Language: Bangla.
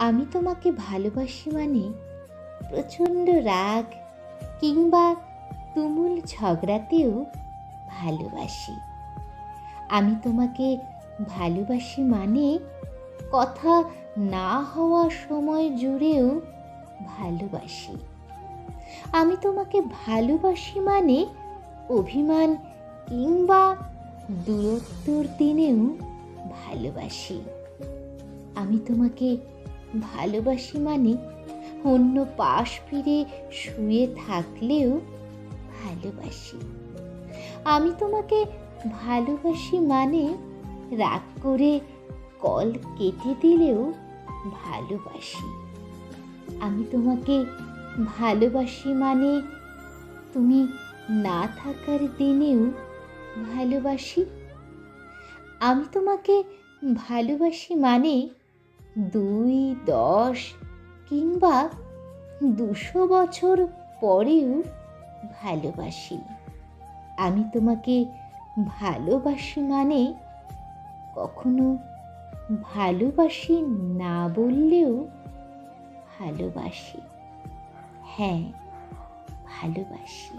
আমি তোমাকে ভালোবাসি মানে প্রচণ্ড রাগ কিংবা তুমুল ঝগড়াতেও ভালোবাসি। আমি তোমাকে ভালোবাসি মানে কথা না হওয়া সময় জুড়েও ভালোবাসি। আমি তোমাকে ভালোবাসি মানে অভিমান কিংবা দূরত্বর দিনেও ভালোবাসি। আমি তোমাকে ভালোবাসি মানে অন্য পাশ ফিরে শুয়ে থাকলেও ভালোবাসি। আমি তোমাকে ভালোবাসি মানে রাগ করে কল কেটে দিলেও ভালোবাসি। আমি তোমাকে ভালোবাসি মানে তুমি না থাকার দিনেও ভালোবাসি। আমি তোমাকে ভালোবাসি মানে 2, 10 কিংবা 200 বছর পরেও ভালোবাসি। আমি তোমাকে ভালোবাসি মানে কখনো ভালোবাসি না বললেও ভালোবাসি। হ্যাঁ, ভালোবাসি।